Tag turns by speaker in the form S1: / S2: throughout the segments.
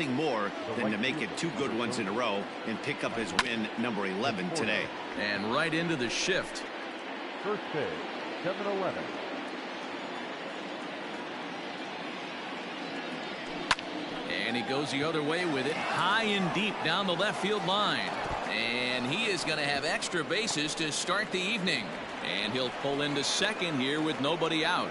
S1: more than to make it 2 good ones in a row and pick up his win number 11 today.
S2: And right into the shift.
S3: First pitch, 7-11.
S2: And he goes the other way with it, high and deep down the left field line. And he is going to have extra bases to start the evening. And he'll pull into second here with nobody out.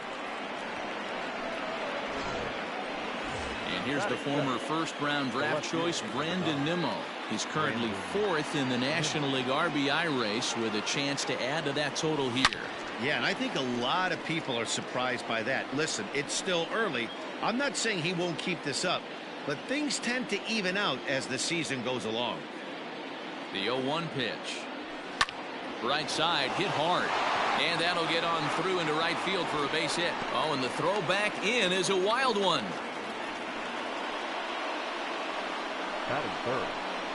S2: And here's the former first-round draft choice, Brandon Nimmo. He's currently 4th in the National League RBI race with a chance to add to that total here.
S1: Yeah, and I think a lot of people are surprised by that. Listen, it's still early. I'm not saying he won't keep this up, but things tend to even out as the season goes along.
S2: The 0-1 pitch. Right side, hit hard. And that'll get on through into right field for a base hit. Oh, and the throw back in is a wild one.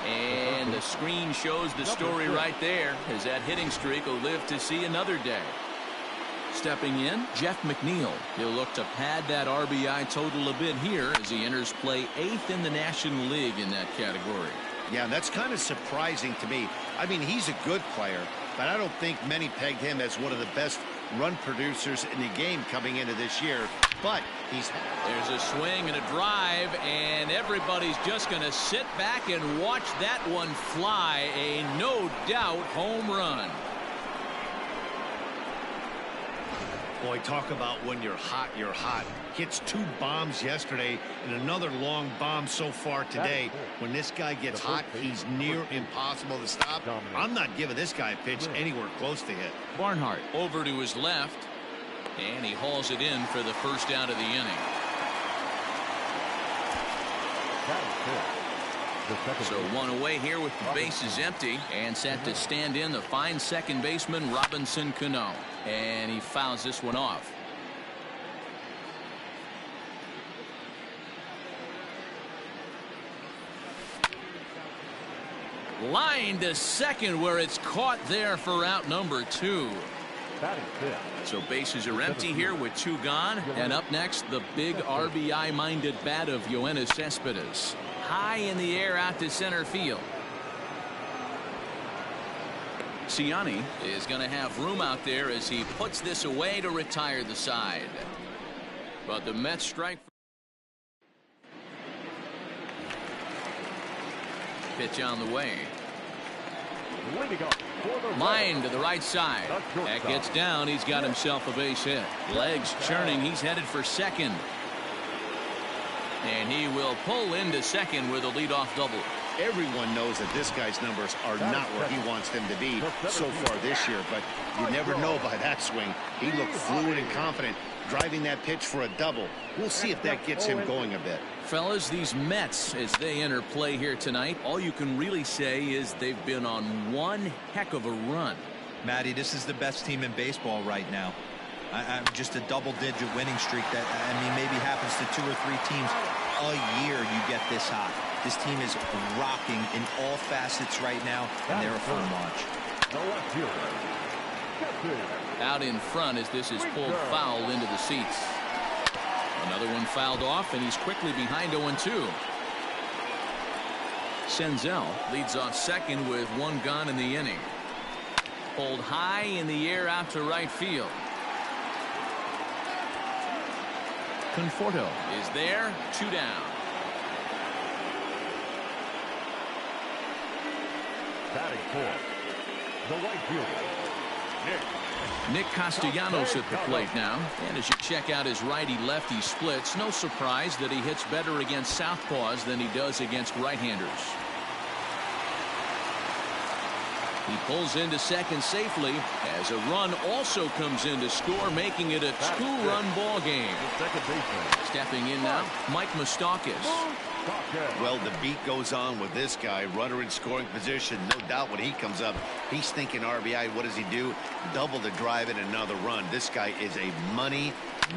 S2: And the screen shows the story right there, as that hitting streak will live to see another day. Stepping in, Jeff McNeil. He'll look to pad that RBI total a bit here as he enters play 8th in the National League in that category.
S1: Yeah, that's kind of surprising to me. I mean, he's a good player, but I don't think many pegged him as one of the best run producers in the game coming into this year. But there's
S2: a swing and a drive, and everybody's just going to sit back and watch that one fly. A no doubt home run.
S1: Boy, talk about when you're hot, you're hot. Hits 2 bombs yesterday and another long bomb so far today. When this guy gets hot, he's near impossible to stop. I'm not giving this guy a pitch anywhere close to hit.
S2: Barnhart over to his left, and he hauls it in for the first out of the inning. So 1 away here with the bases empty, and set to stand in the fine second baseman Robinson Cano. And he fouls this one off. Line to second, where it's caught there for out number 2. So bases are empty here with 2 gone. And up next, the big RBI-minded bat of Yoenis Cespedes. High in the air out to center field. Ciani is going to have room out there as he puts this away to retire the side. But the Mets strike. Pitch on the way. Line to the right side. That gets down. He's got himself a base hit. Legs churning. He's headed for second. And he will pull into second with a leadoff double.
S1: Everyone knows that this guy's numbers are not where he wants them to be so far this year, but you never know by that swing. He looked fluid and confident, driving that pitch for a double. We'll see if that gets him going a bit.
S2: Fellas, these Mets, as they enter play here tonight, all you can really say is they've been on one heck of a run.
S4: Matty, this is the best team in baseball right now. I'm just a double-digit winning streak that, I mean, maybe happens to 2 or 3 teams a year. You get this hot. This team is rocking in all facets right now, and they're a fun watch.
S2: Out in front as this is pulled foul into the seats. Another one fouled off, and he's quickly behind 0-2. Senzel leads off second with 1 gone in the inning. Pulled high in the air out to right field. Conforto is there, 2 down.
S3: Batting for the right fielder,
S2: Nick Castellanos at the plate now. And as you check out his righty-lefty splits, no surprise that he hits better against southpaws than he does against right-handers. He pulls into second safely as a run also comes in to score, making it a 2-run ball game. Stepping in now, Mike Moustakas.
S1: Well, the beat goes on with this guy, runner in scoring position. No doubt when he comes up, he's thinking RBI. What does he do? Double to drive in another run. This guy is a money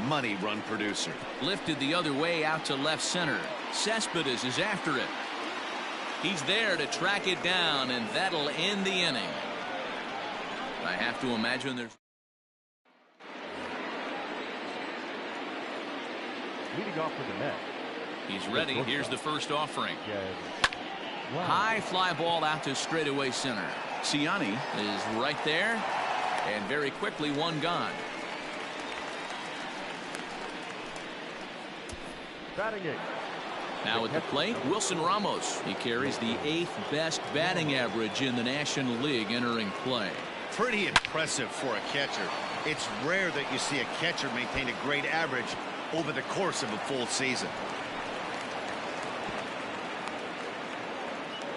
S1: run producer.
S2: Lifted the other way out to left center. Cespedes is after it. He's there to track it down, and that'll end the inning. I have to imagine there's...
S3: Leading off for the Mets,
S2: He's ready. Here's the first offering. High fly ball out to straightaway center. Siani is right there, and very quickly one gone.
S3: Batting eight.
S2: Now at the plate, Wilson Ramos. He carries the 8th best batting average in the National League entering play.
S1: Pretty impressive for a catcher. It's rare that you see a catcher maintain a great average over the course of a full season.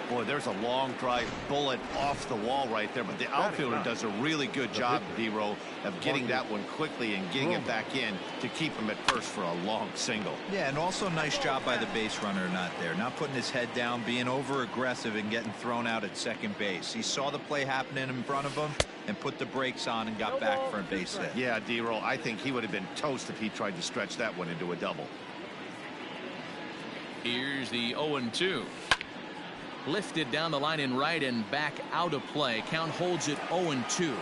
S1: Boy, there's a long drive bullet off the wall right there, but the outfielder does a really good job, D-Row, of getting that one quickly and getting it back in to keep him at first for a long single.
S4: Yeah, and also nice job by the base runner not there, not putting his head down, being over aggressive and getting thrown out at second base. He saw the play happening in front of him and put the brakes on and got back for a base hit.
S1: Yeah, D-Row, I think he would have been toast if he tried to stretch that one into a double.
S2: Here's the 0-2. Lifted down the line in right and back out of play. Count holds it 0-2.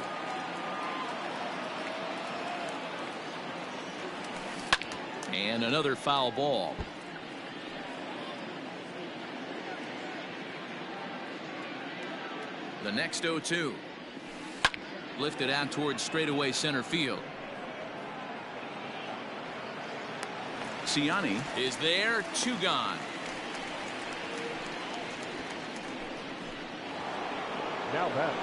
S2: And another foul ball. The next 0-2. Lifted out towards straightaway center field. Siani is there. 2 gone.
S3: Now back.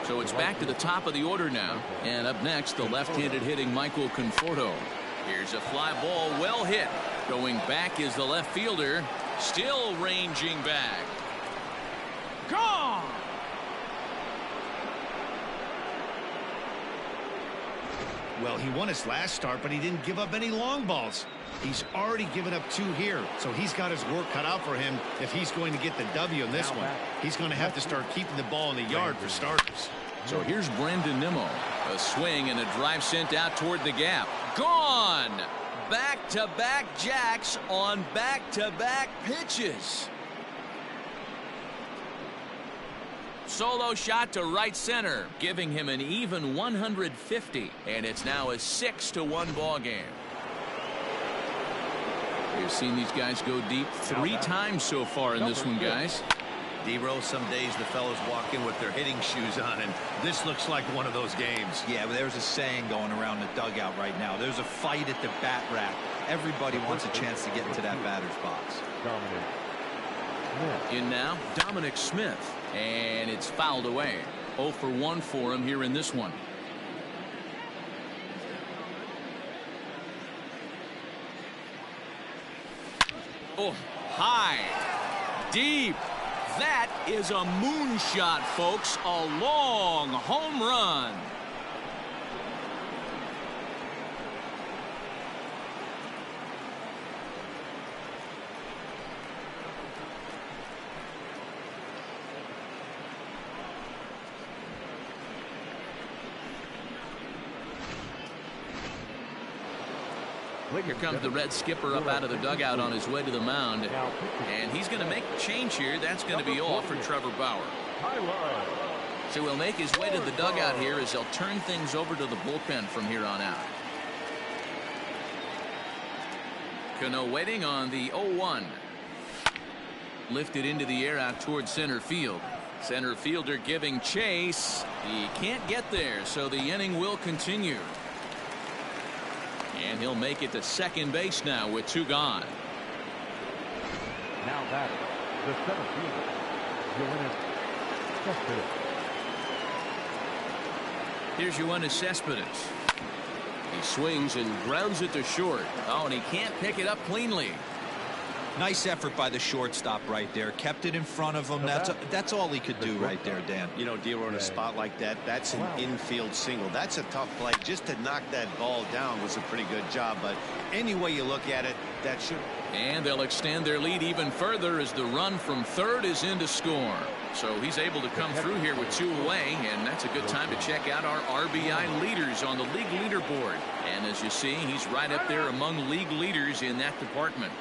S2: So it's back to the top of the order now. And up next, the left-handed hitting Michael Conforto. Here's a fly ball, well hit. Going back is the left fielder. Still ranging back. Gone!
S1: Well, he won his last start, but he didn't give up any long balls. He's already given up 2 here, so he's got his work cut out for him if he's going to get the W in this one. He's going to have to start keeping the ball in the yard for starters.
S2: So here's Brandon Nimmo. A swing and a drive sent out toward the gap. Gone! Back-to-back jacks on back-to-back pitches. Solo shot to right center, giving him an even 150, and it's now a 6-1 ball game. We've seen these guys go deep 3 times so far in this one, guys.
S1: D-Row, some days the fellas walk in with their hitting shoes on, and this looks like one of those games.
S4: Yeah, but there's a saying going around the dugout right now. There's a fight at the bat rack. Everybody wants a chance to get into that batter's box.
S2: In now, Dominic Smith. And it's fouled away. 0 for 1 for him here in this one. Oh, high, deep. That is a moonshot, folks. A long home run. Here comes the Red skipper up out of the dugout on his way to the mound. And he's going to make a change here. That's going to be off for Trevor Bauer. So he'll make his way to the dugout here as they'll turn things over to the bullpen from here on out. Cano waiting on the 0-1. Lifted into the air out towards center field. Center fielder giving chase. He can't get there, so the inning will continue. And he'll make it to second base now with 2 gone.
S3: Now batter, the center fielder, Yoenis Cespedes.
S2: Here's Yoenis Cespedes. He swings and grounds it to short. Oh, and he can't pick it up cleanly.
S4: Nice effort by the shortstop right there. Kept it in front of him. That's all he could do right there, Dan.
S1: You know, D-Row, in a spot like that, that's an infield single. That's a tough play. Just to knock that ball down was a pretty good job. But any way you look at it, that should.
S2: And they'll extend their lead even further as the run from third is in to score. So he's able to come through here with 2 away, and that's a good time to check out our RBI leaders on the league leaderboard. And as you see, he's right up there among league leaders in that department.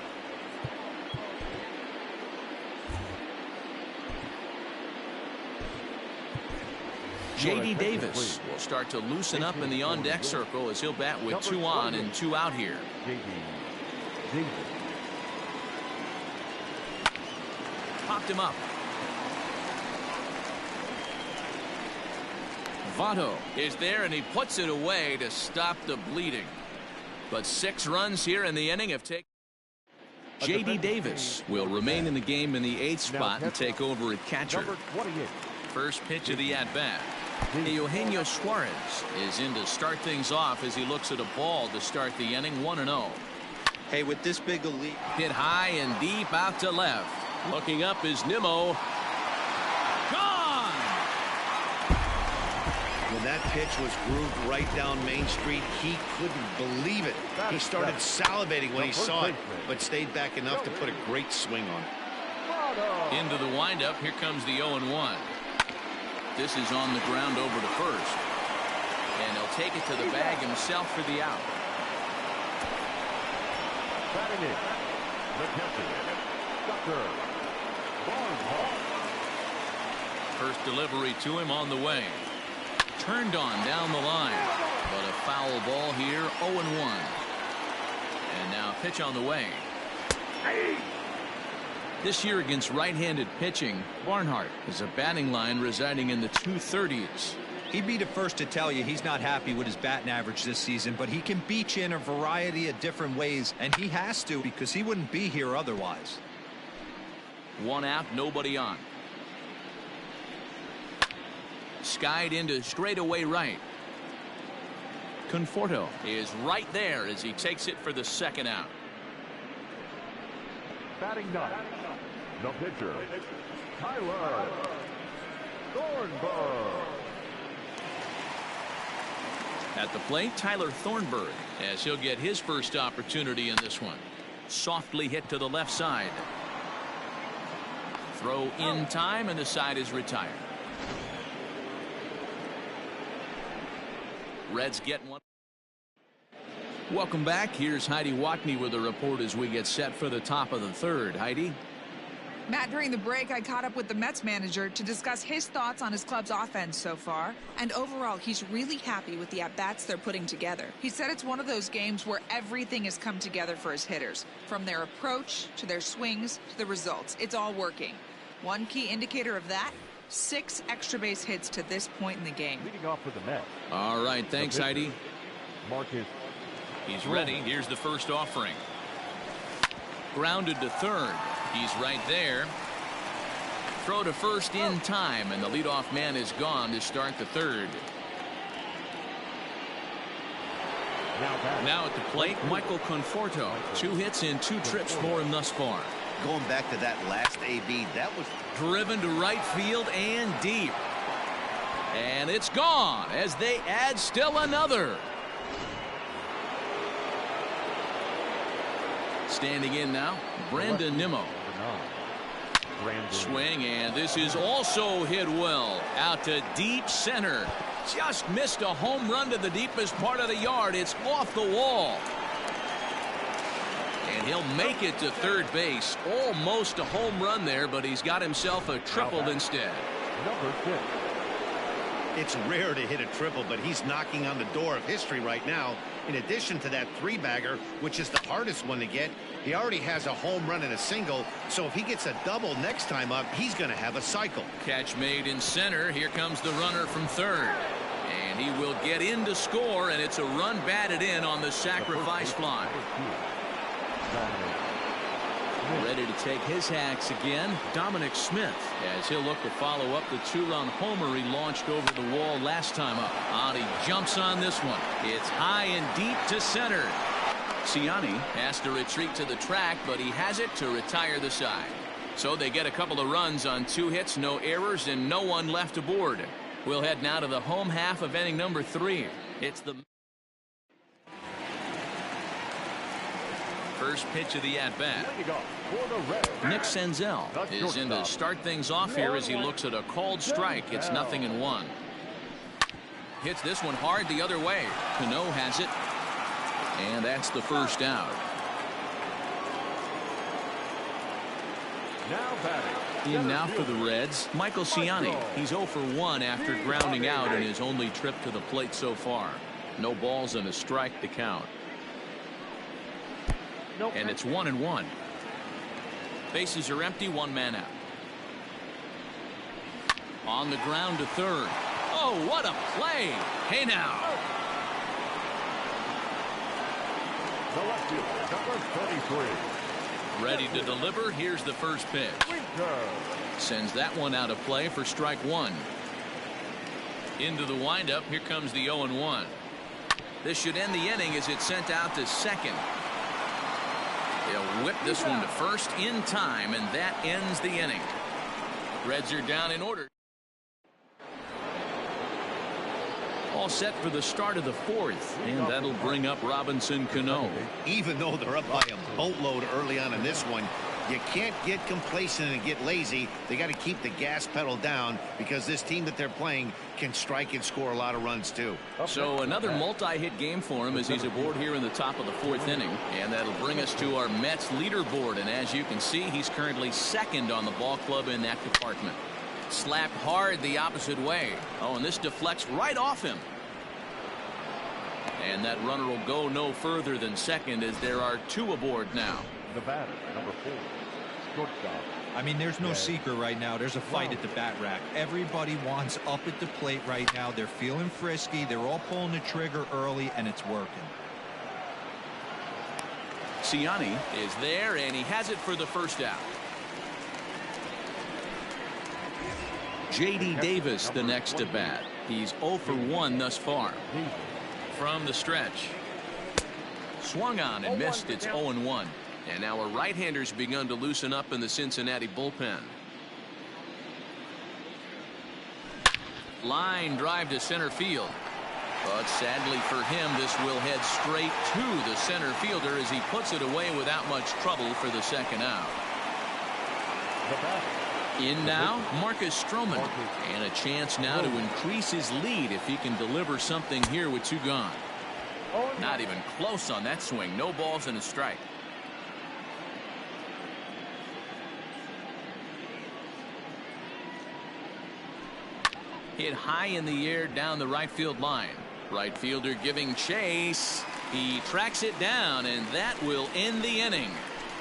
S2: J.D. Davis will start to loosen up in the on-deck circle as he'll bat with 2 on and 2 out here. popped him up. Votto is there, and he puts it away to stop the bleeding. But 6 runs here in the inning have taken. J.D. Davis will remain in the game in the 8th spot and take over at catcher. First pitch of the at-bat. Eugenio Suarez is in to start things off as he looks at a ball to start the inning. 1-0.
S4: Hey, with this big a lead.
S2: Hit high and deep out to left. Looking up is Nimmo. Gone!
S1: When that pitch was grooved right down Main Street, he couldn't believe it. He started salivating when he saw it, but stayed back enough to put a great swing on it.
S2: Into the windup. Here comes the 0-1. This is on the ground over to first. And he'll take it to the bag himself for the out.
S3: Batting in, the catcher, Dr. Barnhart.
S2: First delivery to him on the way. Turned on down the line. But a foul ball here. 0-1. And now pitch on the way. This year against right-handed pitching, Barnhart has a batting line residing in the 230s.
S4: He'd be the first to tell you he's not happy with his batting average this season, but he can beat you in a variety of different ways, and he has to because he wouldn't be here otherwise.
S2: 1 out, nobody on. Skied into straightaway right. Conforto is right there as he takes it for the 2nd out.
S3: Batting 9, the pitcher, Tyler Thornburg.
S2: At the plate, Tyler Thornburg, as he'll get his first opportunity in this one. Softly hit to the left side. Throw in time, and the side is retired. Reds get one. Welcome back. Here's Heidi Watney with a report as we get set for the top of the 3rd. Heidi?
S5: Matt, during the break, I caught up with the Mets manager to discuss his thoughts on his club's offense so far. And overall, he's really happy with the at-bats they're putting together. He said it's one of those games where everything has come together for his hitters. From their approach, to their swings, to the results. It's all working. One key indicator of that, 6 extra base hits to this point in the game.
S3: Leading off for the Mets.
S2: All right, thanks, Heidi.
S3: Marcus.
S2: He's ready. Here's the first offering. Grounded to third. He's right there. Throw to first in time, and the leadoff man is gone to start the 3rd. Now at the plate, Michael Conforto. 2 hits in 2 trips for him thus far.
S1: Going back to that last AB, that was
S2: Driven to right field and deep. And it's gone as they add still another. Standing in now, Brandon Nimmo. Swing, and this is also hit well. Out to deep center. Just missed a home run to the deepest part of the yard. It's off the wall. And he'll make it to third base. Almost a home run there, but he's got himself a triple instead.
S3: Number 6.
S1: It's rare to hit a triple, but he's knocking on the door of history right now. In addition to that 3-bagger, which is the hardest one to get, he already has a home run and a single. So if he gets a double next time up, he's going to have a cycle.
S2: Catch made in center. Here comes the runner from third. And he will get in to score, and it's a run batted in on the sacrifice fly. Ready to take his hacks again, Dominic Smith, as he'll look to follow up the 2-run homer he launched over the wall last time up. He jumps on this one. It's high and deep to center. Ciani has to retreat to the track, but he has it to retire the side. So they get a couple of runs on 2 hits, no errors, and no one left aboard. We'll head now to the home half of inning number 3. It's the first pitch of the at-bat. Nick Senzel is in to start things off here as he looks at a called strike. It's 0-1. Hits this one hard the other way. Cano has it. And that's the first out. In now for the Reds, Michael Ciani. He's 0 for 1 after grounding out in his only trip to the plate so far. No balls and a strike to count. And it's 1-1. Bases are empty, 1 man out. On the ground to third. Oh, what a play. Hey now.
S3: The left fielder, number 33.
S2: Ready to deliver. Here's the first pitch. Sends that one out of play for strike one. Into the windup. Here comes the 0-1. This should end the inning as it's sent out to second. They'll whip this one to first in time, and that ends the inning. Reds are down in order. All set for the start of the fourth, and that'll bring up Robinson Cano.
S1: Even though they're up by a boatload early on in this one, you can't get complacent and get lazy. They got to keep the gas pedal down because this team that they're playing can strike and score a lot of runs too.
S2: So another multi-hit game for him as he's aboard here in the top of the fourth inning, and that'll bring us to our Mets leaderboard. And as you can see, he's currently second on the ball club in that department. Slapped hard the opposite way. Oh, and this deflects right off him. And that runner will go no further than second as there are two aboard now.
S3: The batter, number 4, shortstop.
S4: I mean, there's no secret right now. There's a fight at the bat rack. Everybody wants up at the plate right now. They're feeling frisky. They're all pulling the trigger early, and it's working.
S2: Ciani is there, and he has it for the first out. J.D. Davis the next to bat. He's 0 for 1 thus far. From the stretch. Swung on and missed. It's 0-1. And now our right-handers begun to loosen up in the Cincinnati bullpen. Line drive to center field. But sadly for him, this will head straight to the center fielder as he puts it away without much trouble for the second out. In now, Marcus Stroman. And a chance now to increase his lead if he can deliver something here with two gone. Not even close on that swing. No balls and a strike. Hit high in the air down the right field line. Right fielder giving chase. He tracks it down, and that will end the inning.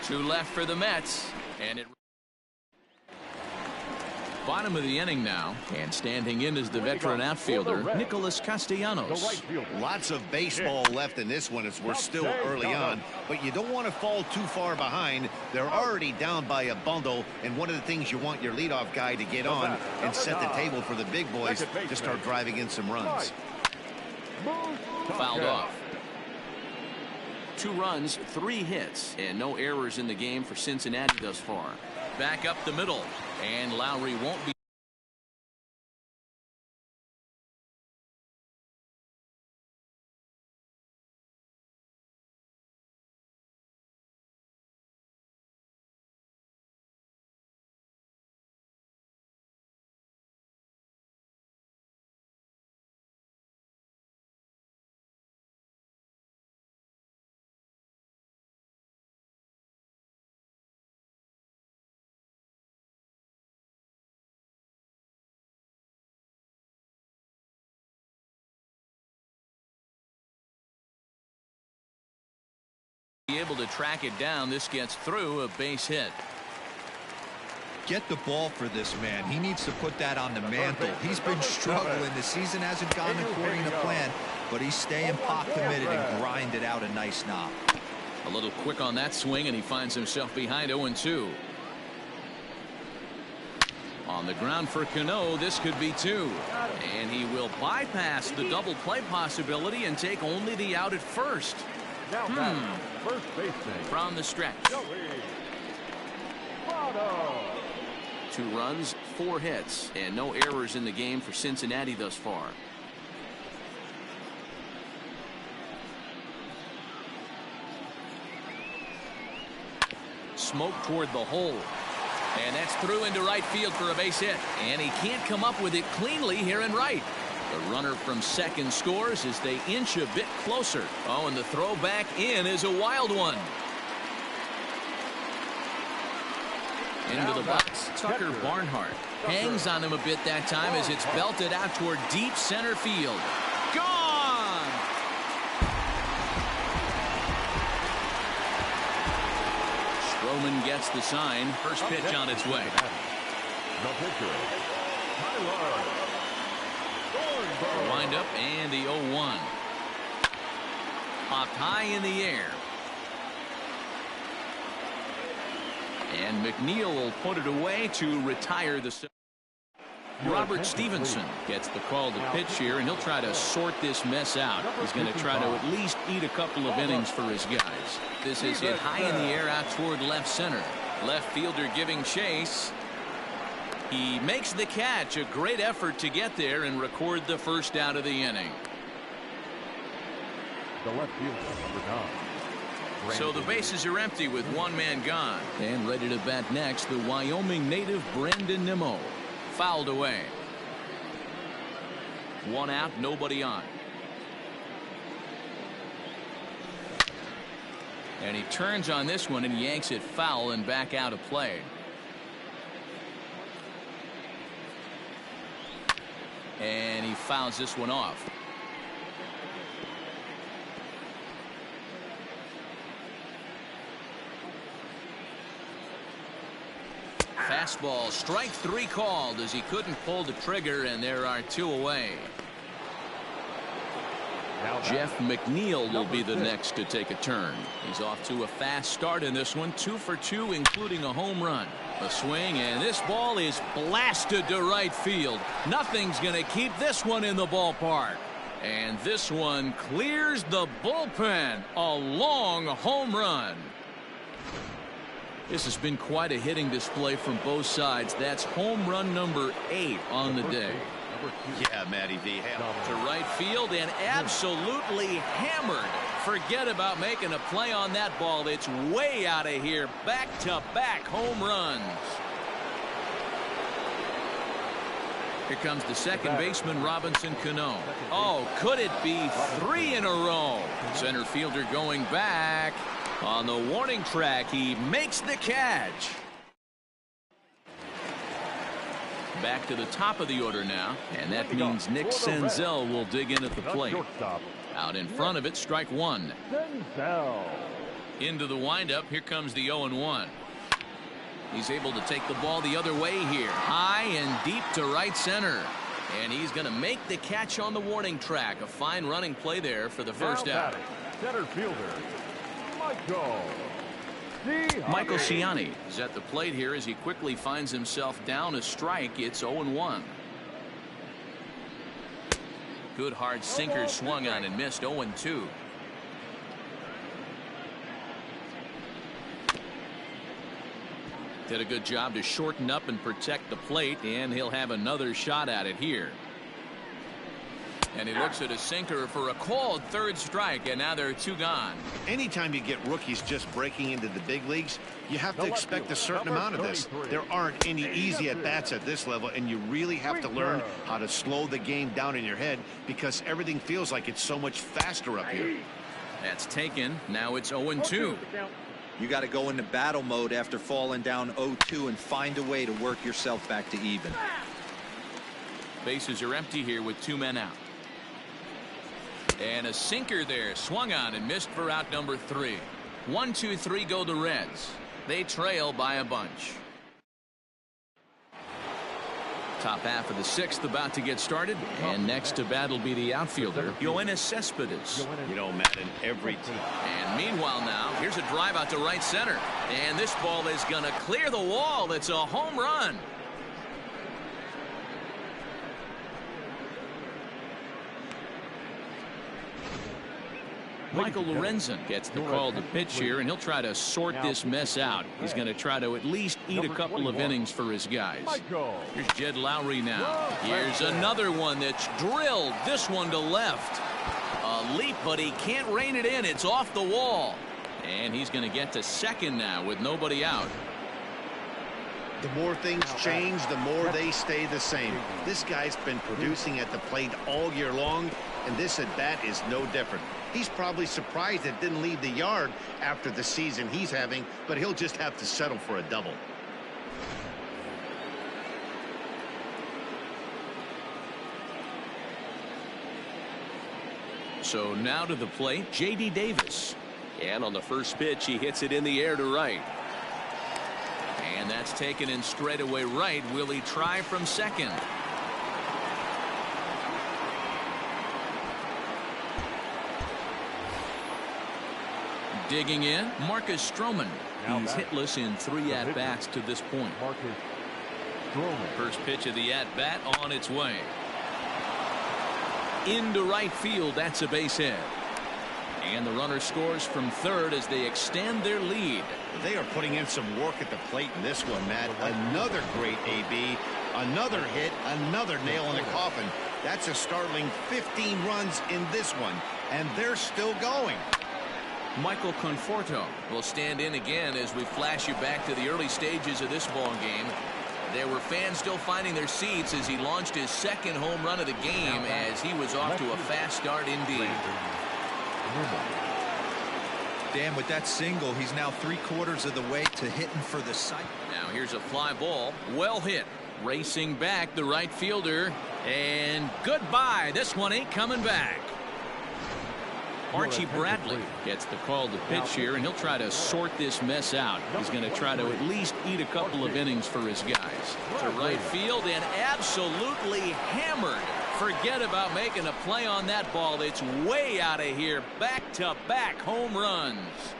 S2: Two left for the Mets, and it. Bottom of the inning now, and standing in is the veteran outfielder Nicholas Castellanos.
S1: Lots of baseball left in this one as we're still early on, but you don't want to fall too far behind. They're already down by a bundle, and one of the things you want your leadoff guy to get on and set the table for the big boys to start driving in some runs.
S2: Fouled off. 2 runs, 3 hits, and no errors in the game for Cincinnati thus far. Back up the middle, and Lowry won't be. Able to track it down. This gets through a base hit.
S4: Get the ball for this man. He needs to put that on the mantle. He's been struggling. The season hasn't gone according to plan, but he's staying pot committed and grinded out a nice knock.
S2: A little quick on that swing, and he finds himself behind 0-2. On the ground for Cano, this could be 2. And he will bypass the double play possibility and take only the out at first.
S3: First baseman
S2: from the stretch. 2 runs, 4 hits, and no errors in the game for Cincinnati thus far. Smoke toward the hole. And that's through into right field for a base hit. And he can't come up with it cleanly here in right. The runner from second scores as they inch a bit closer. Oh, and the throw back in is a wild one. Into the box, Tucker Barnhart hangs on him a bit that time as it's belted out toward deep center field. Gone! Stroman gets the sign. First pitch on its way.
S3: The pitcher,
S2: Wind up and the 0-1. Popped high in the air. And McNeil will put it away to retire the. Robert Stevenson gets the call to pitch here, and he'll try to sort this mess out. He's going to try to at least eat a couple of innings for his guys. This is hit high in the air out toward left center. Left fielder giving chase. He makes the catch. A great effort to get there and record the first out of the inning.
S3: The left fielder, number 9.
S2: So the bases are empty with one man gone. And ready to bat next, the Wyoming native Brandon Nimmo. Fouled away. One out, nobody on. And he turns on this one and yanks it foul and back out of play. And he fouls this one off. Fastball, strike 3 called as he couldn't pull the trigger, and there are 2 away. Jeff McNeil will be the next to take a turn. He's off to a fast start in this one, 2 for 2, including a home run. A swing, and this ball is blasted to right field. Nothing's going to keep this one in the ballpark. And this one clears the bullpen. A long home run. This has been quite a hitting display from both sides. That's home run number 8 on the day.
S1: Yeah, Matty V.
S2: To right field and absolutely hammered. Forget about making a play on that ball. It's way out of here. Back-to-back home runs. Here comes the second baseman, Robinson Cano. Oh, could it be 3 in a row? Center fielder going back. On the warning track, he makes the catch. Back to the top of the order now, and that means Nick Senzel will dig in at the plate. Out in front of it, strike 1. Into the windup, here comes the 0-1. He's able to take the ball the other way here, high and deep to right center. And he's going to make the catch on the warning track. A fine running play there for the first out.
S3: Center fielder,
S2: Michael Ciani is at the plate here as he quickly finds himself down a strike. It's 0-1. Good hard sinker swung on and missed. 0-2. Did a good job to shorten up and protect the plate, and he'll have another shot at it here. And he looks at a sinker for a called 3rd strike, and now there are 2 gone.
S1: Anytime you get rookies just breaking into the big leagues, you have to expect a certain amount of this. There aren't any easy at-bats at this level, and you really have to learn how to slow the game down in your head because everything feels like it's so much faster up here.
S2: That's taken. Now it's 0-2.
S4: You got to go into battle mode after falling down 0-2 and find a way to work yourself back to even.
S2: Bases are empty here with 2 men out. And a sinker there, swung on and missed for out number 3. 1-2-3 go the Reds. They trail by a bunch. Top half of the 6th about to get started, and next to bat will be the outfielder Yoenis Cespedes.
S1: You know, Matt, in every team.
S2: And meanwhile now, here's a drive out to right center, and this ball is going to clear the wall. It's a home run. Michael Lorenzen gets the call to pitch here, and he'll try to sort this mess out. He's going to try to at least eat a couple of innings for his guys. Here's Jed Lowry now. Here's another one that's drilled. This one to left. A leap, but he can't rein it in. It's off the wall. And he's going to get to second now with nobody out.
S1: The more things change, the more they stay the same. This guy's been producing at the plate all year long, and this at-bat is no different. He's probably surprised it didn't leave the yard after the season he's having, but he'll just have to settle for a double.
S2: So now to the plate, J.D. Davis. And on the first pitch, he hits it in the air to right. And that's taken in straightaway right. Will he try from second? Digging in, Marcus Stroman. He's hitless in 3 at-bats to this point.
S3: Marcus Stroman.
S2: First pitch of the at-bat on its way. Into right field, that's a base hit. And the runner scores from third as they extend their lead.
S1: They are putting in some work at the plate in this one, Matt. Another great AB, another hit, another nail in the coffin. That's a startling 15 runs in this one, and they're still going.
S2: Michael Conforto will stand in again as we flash you back to the early stages of this ball game. There were fans still finding their seats as he launched his second home run of the game as he was off to a fast start indeed.
S4: Dan, with that single, he's now 3/4 of the way to hitting for the side.
S2: Now here's a fly ball. Well hit. Racing back the right fielder. And goodbye. This one ain't coming back. Archie Bradley gets the call to pitch here, and he'll try to sort this mess out. He's going to try to at least eat a couple of innings for his guys. To right field and absolutely hammered. Forget about making a play on that ball. It's way out of here. Back-to-back home runs.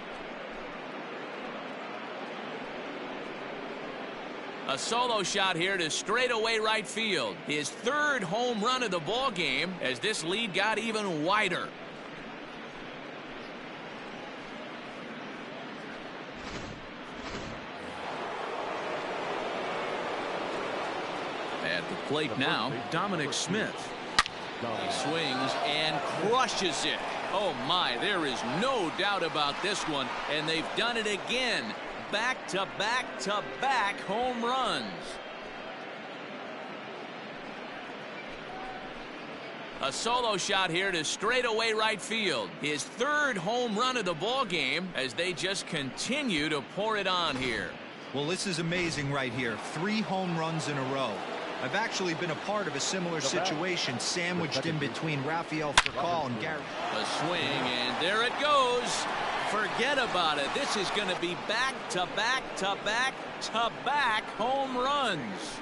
S2: A solo shot here to straightaway right field. His third home run of the ball game as this lead got even wider. At the plate now, Dominic Smith. He swings and crushes it. Oh my, there is no doubt about this one, and they've done it again. Back-to-back-to-back home runs. A solo shot here to straightaway right field. His third home run of the ball game as they just continue to pour it on here.
S4: Well, this is amazing right here. 3 home runs in a row. I've actually been a part of a similar situation sandwiched in between Rafael Furcal and Gary.
S2: A swing, and there it goes. Forget about it. This is going to be back-to-back-to-back-to-back home runs.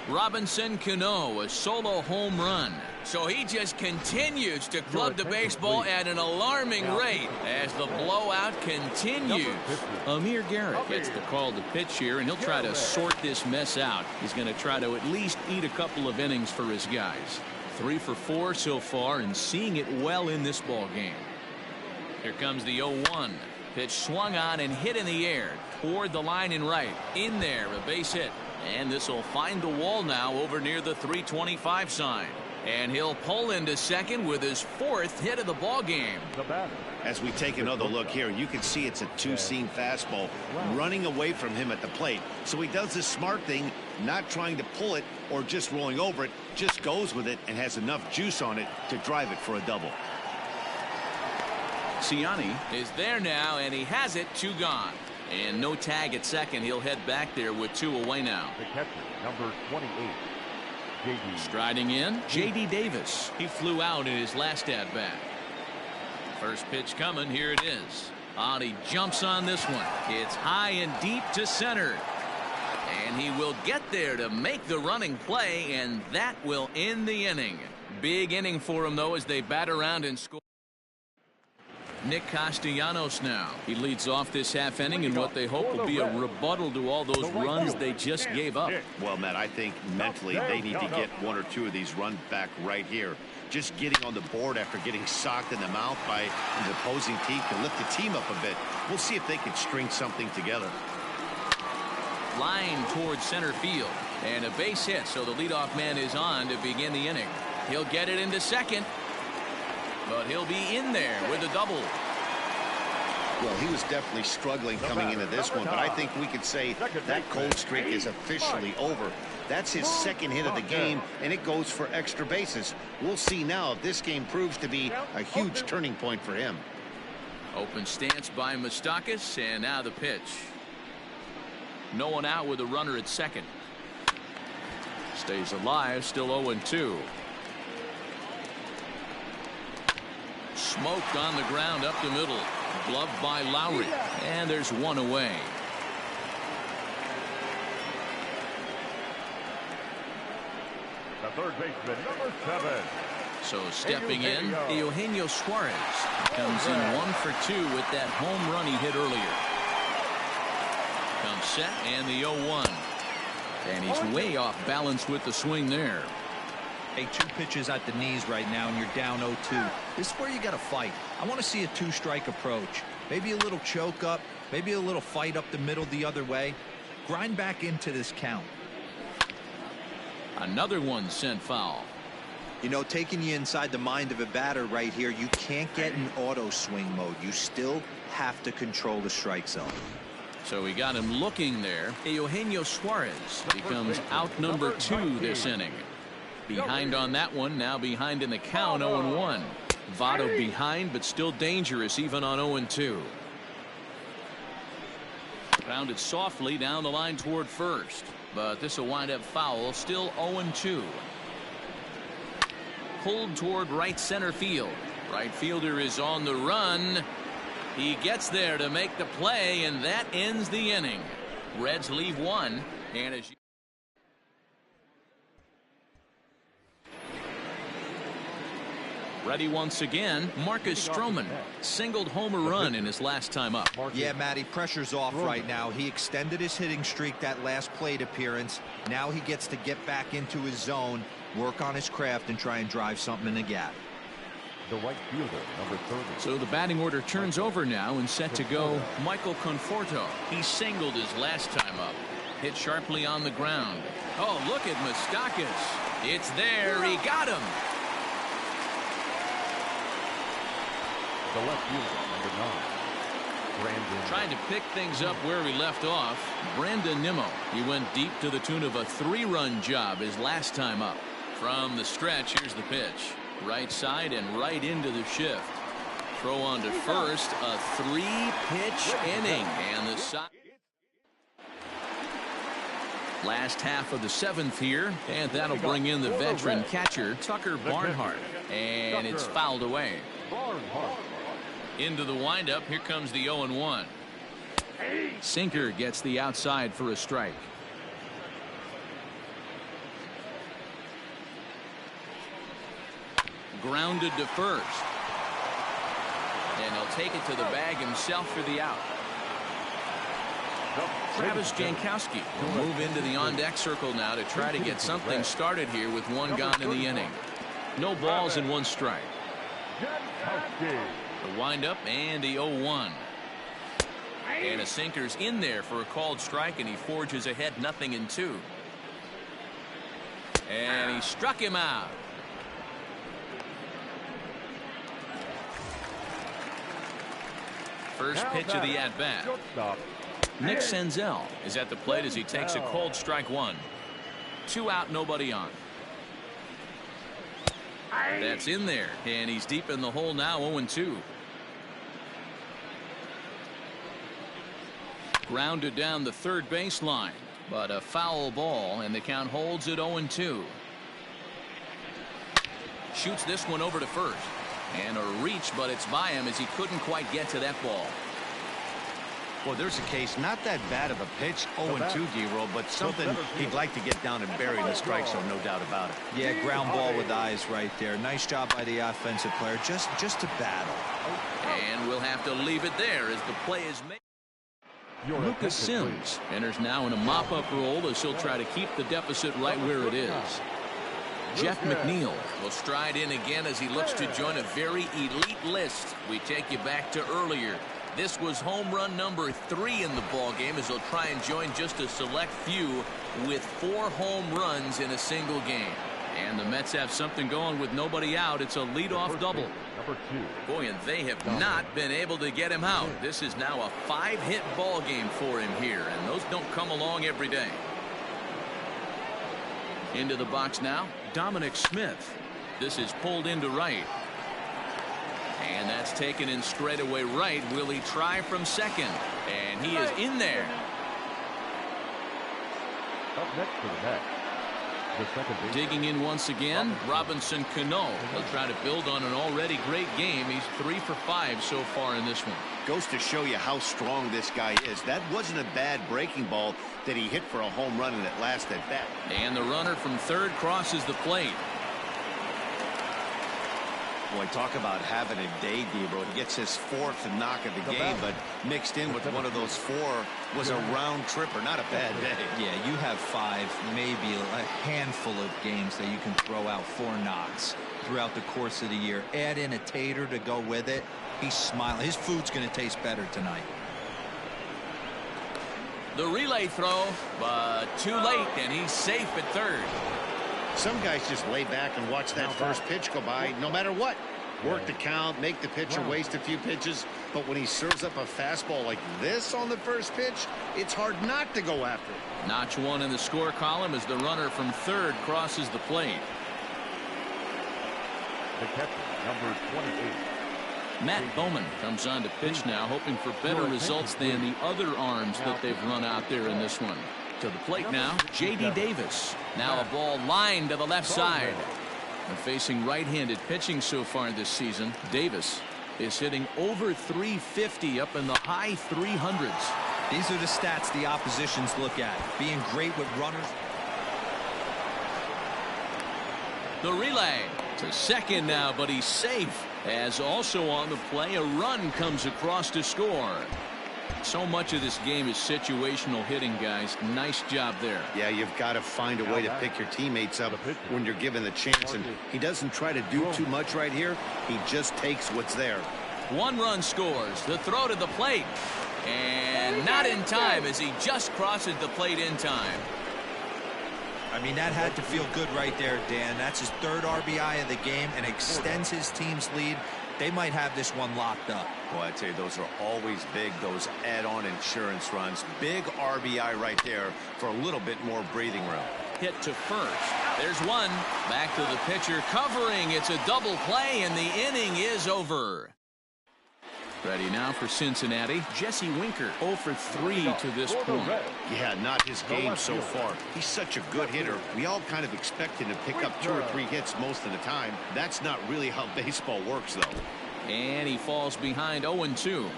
S2: Robinson Cano, a solo home run. So he just continues to club the baseball at an alarming rate as the blowout continues. Amir Garrett gets the call to pitch here, and he'll try to sort this mess out. He's going to try to at least eat a couple of innings for his guys. 3 for 4 so far and seeing it well in this ball game. Here comes the 0-1. Pitch swung on and hit in the air toward the line and right. In there, a base hit. And this will find the wall now over near the 325 sign. And he'll pull into second with his 4th hit of the ball game.
S1: As we take another look here, you can see it's a 2-seam fastball running away from him at the plate. So he does the smart thing, not trying to pull it or just rolling over it, just goes with it and has enough juice on it to drive it for a double.
S2: Ciani is there now, and he has it. 2 gone. And no tag at second. He'll head back there with 2 away now.
S3: The catcher, number 28.
S2: Striding in, J.D. Davis. He flew out in his last at-bat. First pitch coming. Here it is. He jumps on this one. It's high and deep to center. And he will get there to make the running play, and that will end the inning. Big inning for him, though, as they bat around and score. Nick Castellanos now. He leads off this half inning in what they hope will be a rebuttal to all those runs they just gave up.
S1: Well, Matt, I think mentally they need to get 1 or 2 of these runs back right here. Just getting on the board after getting socked in the mouth by his opposing team can lift the team up a bit. We'll see if they can string something together.
S2: Line towards center field. And a base hit, so the leadoff man is on to begin the inning. He'll get it into second. But he'll be in there with a double.
S1: Well, he was definitely struggling coming into this one, but I think we could say that cold streak is officially over. That's his 2nd hit of the game, and it goes for extra bases. We'll see now if this game proves to be a huge turning point for him.
S2: Open stance by Moustakas, and now the pitch. No one out with a runner at second. Stays alive, still 0-2. Smoked on the ground up the middle. Gloved by Lowry. And there's 1 away.
S3: The third baseman, number 7.
S2: So stepping in, Eugenio Suarez comes in 1 for 2 with that home run he hit earlier. Comes set and the 0-1. And he's way off balance with the swing there.
S4: Hey, 2 pitches at the knees right now, and you're down 0-2. This is where you got to fight. I want to see a 2-strike approach. Maybe a little choke up, maybe a little fight up the middle the other way. Grind back into this count.
S2: Another one sent foul.
S4: You know, taking you inside the mind of a batter right here, you can't get in auto swing mode. You still have to control the strike zone.
S2: So we got him looking there. Eugenio Suarez becomes out number 2 this inning. Behind on that one, now behind in the count, 0-1. Votto behind, but still dangerous even on 0-2. Grounded softly down the line toward first, but this will wind up foul. Still 0-2. Pulled toward right center field. Right fielder is on the run. He gets there to make the play, and that ends the inning. Reds leave 1, and as you ready once again, Marcus Stroman singled home a run in his last time up.
S4: Yeah, Matty, pressure's off right now. He extended his hitting streak that last plate appearance. Now he gets to get back into his zone, work on his craft, and try and drive something in the gap.
S3: The right fielder, number 30.
S2: So the batting order turns over now, and set to go Michael Conforto. He singled his last time up. Hit sharply on the ground. Oh, look at Moustakas. It's there. He got him.
S3: The left fielder, number 9. Brandon.
S2: Trying to pick things up where he left off. Brandon Nimmo. He went deep to the tune of a 3-run job his last time up. From the stretch, here's the pitch. Right side and right into the shift. Throw on to first. A 3-pitch inning. And the side. Last half of the 7th here. And that'll bring in the veteran catcher, Tucker Barnhart. And it's fouled away. Into the windup. Here comes the 0-1. Sinker gets the outside for a strike. Grounded to first. And he'll take it to the bag himself for the out. Travis Jankowski will move into the on-deck circle now to try to get something started here with 1 gone in the inning. No balls and 1 strike. The windup and the 0-1. And a sinker's in there for a called strike, and he forges ahead 0-2. And he struck him out. First pitch of the at-bat. Nick Senzel is at the plate as he takes a cold strike 1. 2 out, nobody on. That's in there, and he's deep in the hole now, 0-2. Grounded down the third baseline, but a foul ball, and the count holds at 0-2. Shoots this one over to first. And a reach, but it's by him as he couldn't quite get to that ball.
S1: Well, there's a case, not that bad of a pitch, 0-2, D-roll, but something he'd like to get down and bury the strike zone, no doubt about it.
S4: Yeah, ground ball with eyes right there. Nice job by the offensive player, just to battle.
S2: And we'll have to leave it there as the play is made. Lucas Sims enters now in a mop-up role as he'll try to keep the deficit right where it is. Jeff McNeil will stride in again as he looks to join a very elite list. We take you back to earlier. This was home run number 3 in the ball game as he'll try and join just a select few with 4 home runs in a single game. And the Mets have something going with nobody out. It's a leadoff double.
S3: Number 2.
S2: Boy, and they have not been able to get him out. This is now a 5-hit ball game for him here, and those don't come along every day. Into the box now, Dominic Smith. This is pulled into right. And that's taken in straightaway right. Will he try from second? And he is in there.
S3: Up next for the Mets. The second base.
S2: Digging in once again, Robinson Cano. He'll try to build on an already great game. He's 3 for 5 so far in this one.
S1: Goes to show you how strong this guy is. That wasn't a bad breaking ball that he hit for a home run in that last at bat.
S2: And the runner from third crosses the plate.
S1: Boy, talk about having a day, Gabriel. He gets his 4th knock of the game, but mixed in with one of those 4 was a round tripper. Not a bad day.
S4: Yeah, you have 5, maybe a handful of games that you can throw out 4 knocks throughout the course of the year. Add in a tater to go with it. He's smiling. His food's going to taste better tonight.
S2: The relay throw, but too late, and he's safe at third.
S1: Some guys just lay back and watch that first pitch go by no matter what. Work the count, make the pitcher waste a few pitches, but when he serves up a fastball like this on the first pitch, it's hard not to go after it.
S2: Notch 1 in the score column as the runner from third crosses the plate.
S3: The catcher, number 28.
S2: Matt Bowman comes on to pitch now, hoping for better results than the other arms that they've run out there in this one. To the plate now, J.D. Davis. Now a ball lined to the left side. And facing right-handed pitching so far this season, Davis is hitting over 350 up in the high 300s.
S4: These are the stats the oppositions look at. Being great with runners.
S2: The relay to second now, but he's safe. As also on the play, a run comes across to score. So much of this game is situational hitting, guys. Nice job there.
S1: Yeah, you've got to find a way to pick your teammates up when you're given the chance, and he doesn't try to do too much right here. He just takes what's there.
S2: 1 run scores. The throw to the plate, and not in time as he just crosses the plate in time.
S4: I mean, that had to feel good right there, Dan. That's his 3rd RBI of the game and extends his team's lead. They might have this one locked up.
S1: Well, I tell you, those are always big, those add-on insurance runs. Big RBI right there for a little bit more breathing room.
S2: Hit to first. There's one. Back to the pitcher covering. It's a double play, and the inning is over. Ready now for Cincinnati, Jesse Winker, 0 for 3 to this point.
S1: Yeah, not his game so far. He's such a good hitter. We all kind of expect him to pick up 2 or 3 hits most of the time. That's not really how baseball works, though.
S2: And he falls behind 0-2.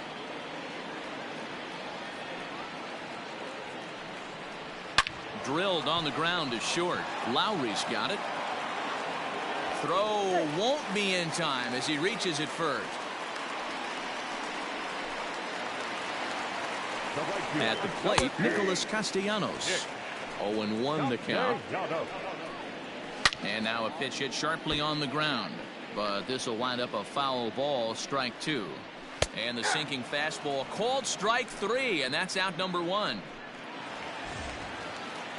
S2: Drilled on the ground to short. Lowry's got it. Throw won't be in time as he reaches it first. At the plate, Nicholas Castellanos. 0-1 the count. And now a pitch hit sharply on the ground. But this will wind up a foul ball, strike 2. And the sinking fastball called strike 3, and that's out number 1.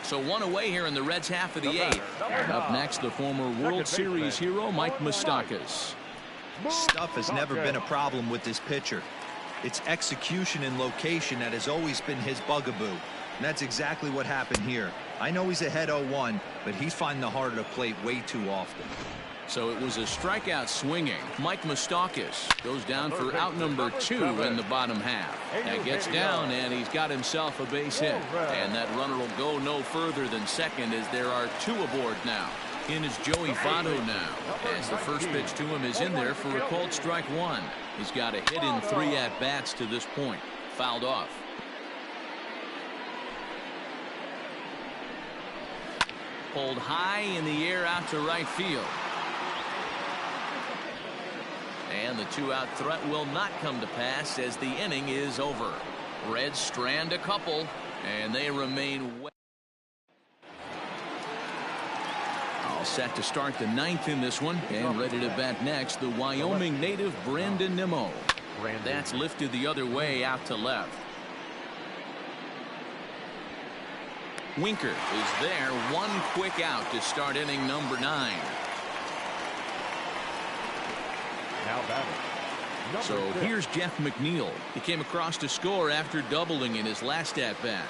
S2: So 1 away here in the Reds' half of the 8th. Up next, the former World Series hero, Mike Moustakas.
S4: Stuff has never been a problem with this pitcher. It's execution and location that has always been his bugaboo. And that's exactly what happened here. I know he's ahead 0-1, but he's finding the heart of the plate way too often.
S2: So it was a strikeout swinging. Mike Moustakas goes down for out number 2 in the bottom half. That gets down, and he's got himself a base hit. And that runner will go no further than second as there are 2 aboard now. In is Joey Votto now, as the first pitch to him is in there for a called strike 1. He's got a hit in 3 at-bats to this point. Fouled off. Pulled high in the air out to right field. And the 2-out threat will not come to pass as the inning is over. Reds strand a couple, and they remain all set to start the 9th in this one, and ready to bat next, the Wyoming native Brandon Nimmo. That's lifted the other way out to left. Winker is there, 1 quick out to start inning number 9.
S3: Now batting.
S2: So here's Jeff McNeil. He came across to score after doubling in his last at-bat.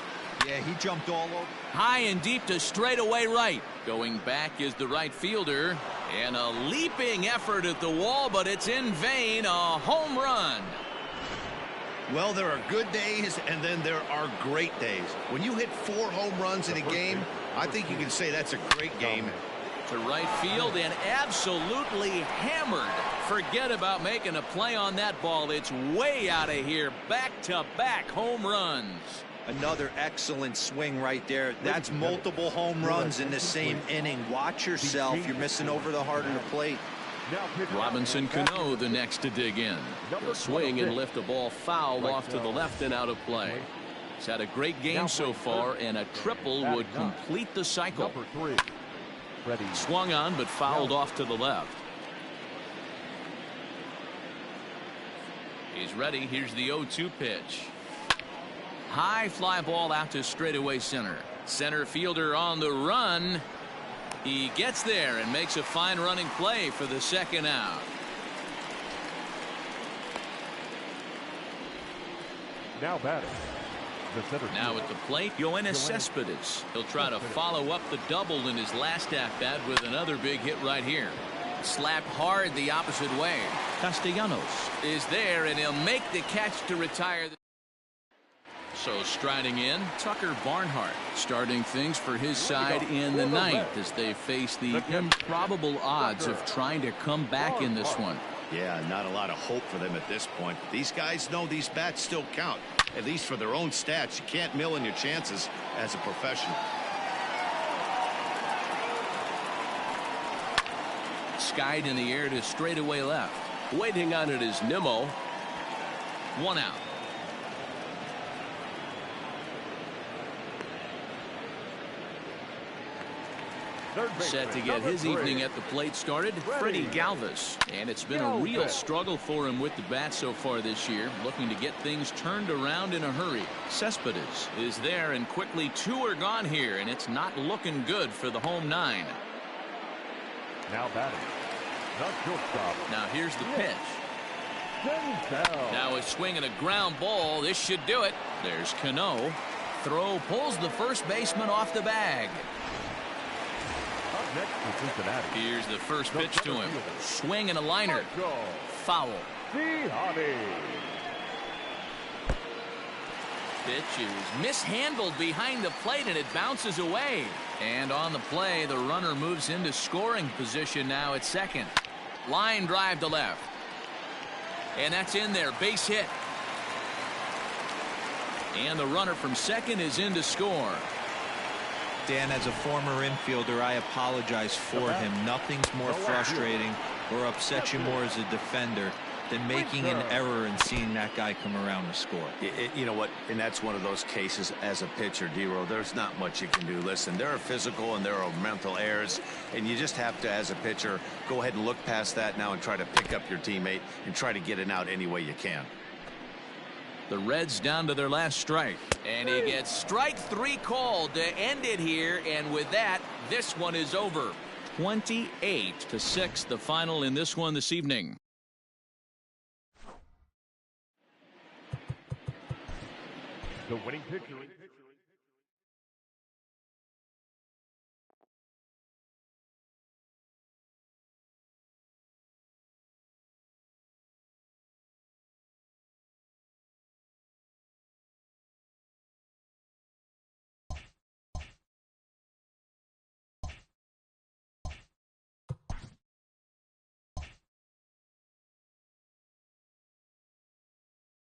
S4: Yeah, he jumped all over.
S2: High and deep to straightaway right. Going back is the right fielder. And a leaping effort at the wall, but it's in vain. A home run.
S1: Well, there are good days, and then there are great days. When you hit 4 home runs in a game, I think you can say that's a great game.
S2: To right field and absolutely hammered. Forget about making a play on that ball. It's way out of here. Back-to-back home runs.
S4: Another excellent swing right there. That's multiple home runs in the same inning. Watch yourself. You're missing over the heart of the plate.
S2: Robinson Cano the next to dig in. He'll swing and lift a ball foul off to the left and out of play. He's had a great game so far, and a triple would complete the cycle. Swung on but fouled off to the left. He's ready. Here's the 0-2 pitch. High fly ball out to straightaway center. Center fielder on the run. He gets there and makes a fine running play for the second out.
S3: Now batting.
S2: Now at the plate, Yoenis Cespedes. He'll try to follow up the double in his last at-bat with another big hit right here. Slapped hard the opposite way. Castellanos is there, and he'll make the catch to retire. So striding in, Tucker Barnhart, starting things for his side in the ninth as they face the improbable odds of trying to come back in this one.
S1: Yeah, not a lot of hope for them at this point. These guys know these bats still count, at least for their own stats. You can't mill in your chances as a professional.
S2: Skied in the air to straightaway left. Waiting on it is Nimmo. One out. Set to get his evening at the plate started, Freddie Galvis. And it's been a real struggle for him with the bat so far this year, looking to get things turned around in a hurry. Cespedes is there, and quickly two are gone here, and it's not looking good for the home nine.
S3: Now batting.
S2: Now here's the pitch. Now a swing and a ground ball. This should do it. There's Cano. Throw pulls the first baseman off the bag. Here's the first pitch to him. Swing and a liner. Foul. Pitch is mishandled behind the plate, and it bounces away. And on the play, the runner moves into scoring position now at second. Line drive to left. And that's in there. Base hit. And the runner from second is in to score.
S4: Dan, as a former infielder, I apologize for him. Nothing's more frustrating or upsets you more as a defender than making an error and seeing that guy come around to score.
S1: You know what? And that's one of those cases as a pitcher, D-Row. There's not much you can do. Listen, there are physical and there are mental errors, and you just have to, as a pitcher, go ahead and look past that now and try to pick up your teammate and try to get it out any way you can.
S2: The Reds down to their last strike, and he gets strike three called to end it here, and with that, this one is over. 28-6, the final in this one this evening.
S3: The winning pitcher.